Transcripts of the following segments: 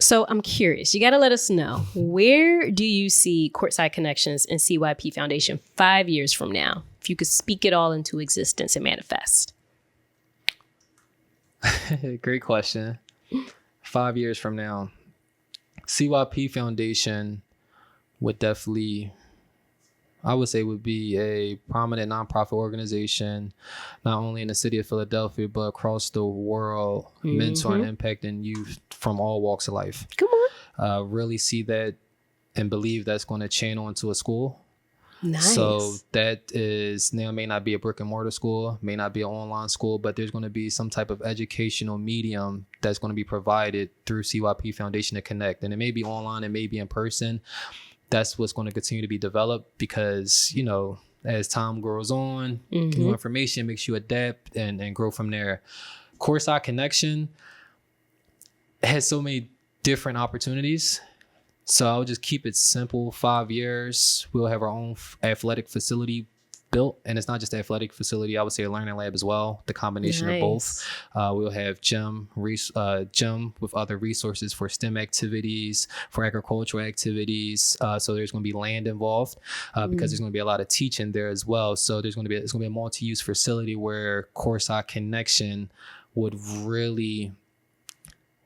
So I'm curious, you got to let us know, where do you see Courtside Connections and CYP Foundation 5 years from now? If you could speak it all into existence and manifest. Great question. 5 years from now, CYP Foundation would definitely, I would say, would be a prominent nonprofit organization, not only in the city of Philadelphia, but across the world, mentoring and impacting youth from all walks of life. Come on. Really see that and believe that's going to channel into a school. Nice. So that is, now may not be a brick and mortar school, may not be an online school, but there's going to be some type of educational medium that's going to be provided through CYP Foundation to connect. And it may be online, it may be in person. That's what's going to continue to be developed because, you know, as time grows on, new information makes you adapt and grow from there. Courtside Connection has so many different opportunities. So I'll just keep it simple. 5 years, we'll have our own athletic facility built. And it's not just an athletic facility, I would say a learning lab as well, the combination of both. We'll have gym with other resources for STEM activities, for agricultural activities. So there's going to be land involved because there's going to be a lot of teaching there as well. So it's going to be a multi-use facility where Courtside Connection would really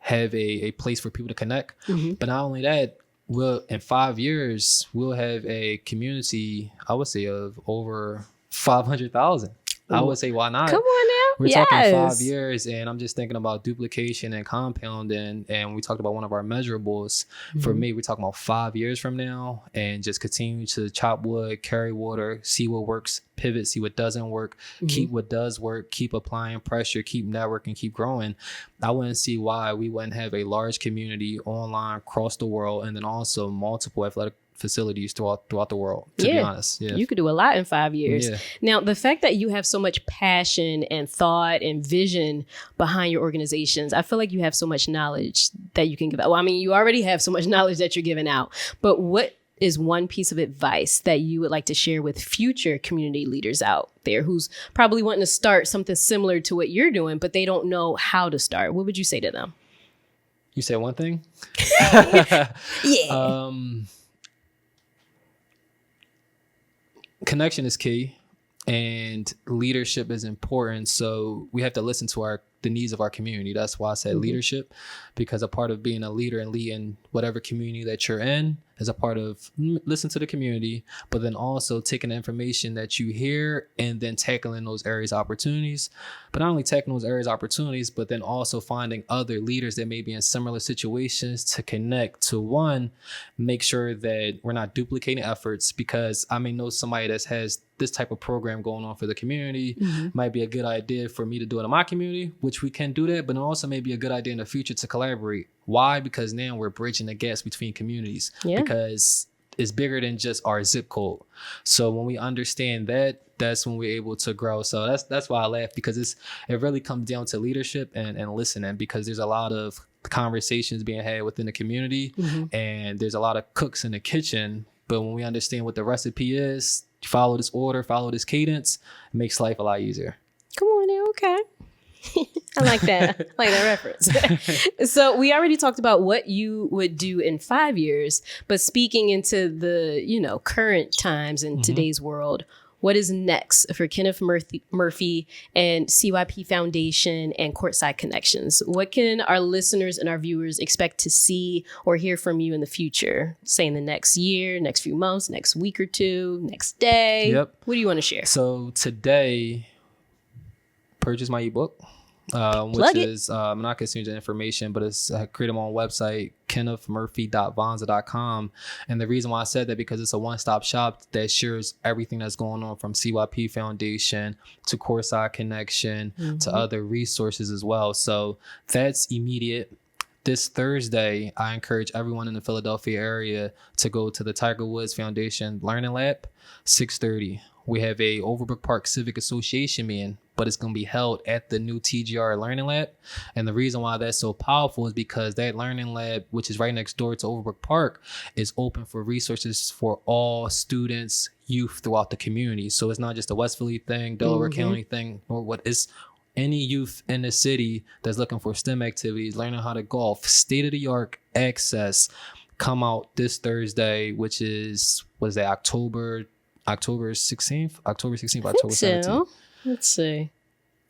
have a place for people to connect. But not only that, in 5 years, we'll have a community, I would say, of over 500,000. I would say, why not? Come on now. We're talking 5 years, and I'm just thinking about duplication and compounding. And we talked about one of our measurables. For me, we're talking about 5 years from now, and just continue to chop wood, carry water, see what works, pivot, see what doesn't work, keep what does work, keep applying pressure, keep networking, keep growing. I wouldn't see why we wouldn't have a large community online across the world, and then also multiple athletic facilities throughout the world, to be honest. You could do a lot in 5 years. Now, the fact that you have so much passion and thought and vision behind your organizations, I feel like you have so much knowledge that you can give out. Well, I mean, you already have so much knowledge that you're giving out, but what is one piece of advice that you would like to share with future community leaders out there who's probably wanting to start something similar to what you're doing, but they don't know how to start? What would you say to them? You said one thing? Connection is key and leadership is important. So we have to listen to the needs of our community. That's why I said leadership, because a part of being a leader and leading whatever community that you're in is a part of listen to the community, but then also taking the information that you hear and then tackling those areas of opportunities. But not only tackling those areas of opportunities, but then also finding other leaders that may be in similar situations to connect to, one, make sure that we're not duplicating efforts, because I may know somebody that has this type of program going on for the community. Might be a good idea for me to do it in my community, which we can do that, but it also may be a good idea in the future to collaborate. Why? Because now we're bridging the gaps between communities because it's bigger than just our zip code. So when we understand that, that's when we're able to grow. So that's why I laugh, because it really comes down to leadership and listening, because there's a lot of conversations being had within the community and there's a lot of cooks in the kitchen. But when we understand what the recipe is, follow this order, follow this cadence, it makes life a lot easier. Come on now, okay. I like that. I like that reference. So we already talked about what you would do in 5 years, but speaking into the, current times in today's world, what is next for Kenneth Murphy and CYP Foundation and Courtside Connections? What can our listeners and our viewers expect to see or hear from you in the future? Say in the next year, next few months, next week or two, next day. What do you want to share? So today, purchase my ebook. Which is, I'm not going to send you the information, but it's created my own website, kennethmurphy.vonza.com. And the reason why I said that, because it's a one-stop shop that shares everything that's going on from CYP Foundation to Courtside Connection to other resources as well. So that's immediate. This Thursday, I encourage everyone in the Philadelphia area to go to the Tiger Woods Foundation Learning Lab, 6:30. We have a Overbrook Park Civic Association meeting, but it's going to be held at the new TGR Learning Lab. And the reason why that's so powerful is because that Learning Lab, which is right next door to Overbrook Park, is open for resources for all students, youth throughout the community. So it's not just a West Philly thing, Delaware County thing, or what is any youth in the city that's looking for STEM activities, learning how to golf, state-of-the-art access, come out this Thursday, which is, what is that, October 16th, October 17th. So. Let's see.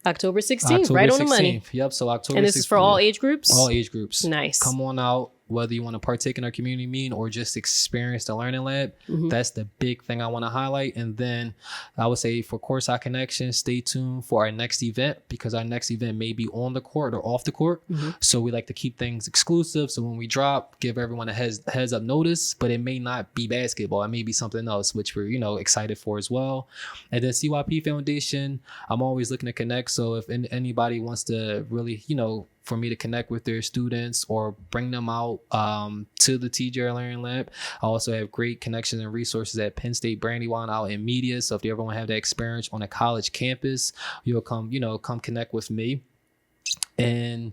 October 16th, right on the money. Yep, so October 16th. And this is for all age groups? All age groups. Nice. Come on out, whether you want to partake in our community meeting or just experience the Learning Lab. That's the big thing I want to highlight. And then I would say for Courtside Connection, stay tuned for our next event, because our next event may be on the court or off the court. So we like to keep things exclusive. So when we drop, give everyone a heads up notice, but it may not be basketball. It may be something else, which we're, excited for as well. And then CYP Foundation, I'm always looking to connect. So if anybody wants to really, for me to connect with their students or bring them out to the TGR Learning Lab. I also have great connections and resources at Penn State Brandywine out in media. So if you ever want to have that experience on a college campus, you'll come connect with me. And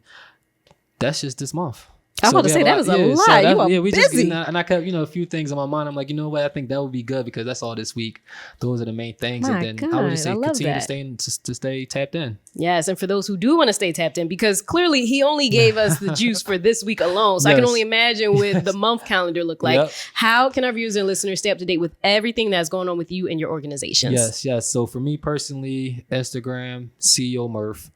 that's just this month. I was about to say, that was a lot. So you are busy. And I kept, a few things on my mind. I'm like, you know what? I think that would be good because that's all this week. Those are the main things. My and then God, I would just say continue to stay tapped in. Yes, and for those who do want to stay tapped in, because clearly he only gave us the juice for this week alone. So I can only imagine what the month calendar look like. How can our viewers and listeners stay up to date with everything that's going on with you and your organizations? Yes. So for me personally, Instagram, CEO Murph.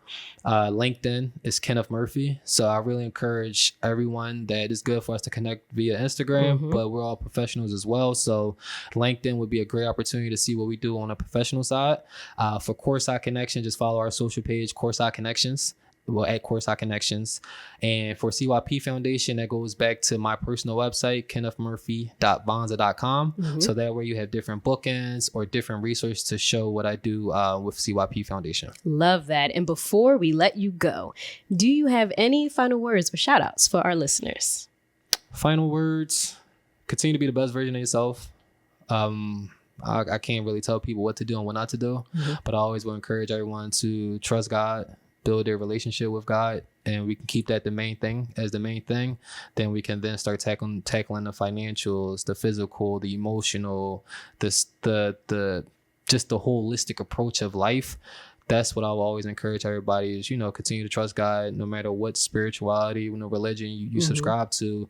LinkedIn is Kenneth Murphy. So I really encourage everyone that it's good for us to connect via Instagram, but we're all professionals as well. So LinkedIn would be a great opportunity to see what we do on a professional side. For Courtside Connection, just follow our social page, Courtside Connections. Well, at Courtside Connections. And for CYP Foundation, that goes back to my personal website, kennethmurphy.bonza.com. So that way you have different bookends or different resources to show what I do with CYP Foundation. Love that. And before we let you go, do you have any final words or shout outs for our listeners? Final words, continue to be the best version of yourself. I can't really tell people what to do and what not to do, but I always will encourage everyone to trust God, build their relationship with God, and we can keep that the main thing. Then we can then start tackling the financials, the physical, the emotional, the just the holistic approach of life. That's what I will always encourage everybody is, continue to trust God no matter what spirituality, religion you subscribe to.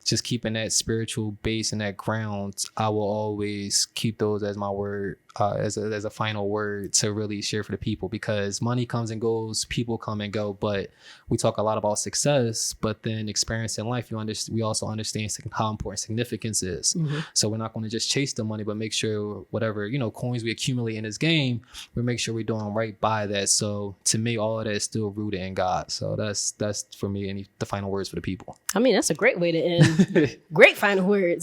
Just keeping that spiritual base and that ground, I will always keep those as my word, as a final word to really share for the people, because money comes and goes, people come and go, but we talk a lot about success, but then experience in life, we also understand how important significance is. So we're not going to just chase the money, but make sure whatever, coins we accumulate in this game, we make sure we're doing right by that. So to me, all of that is still rooted in God. So that's for me, the final words for the people. I mean, that's a great way to end. Great final words.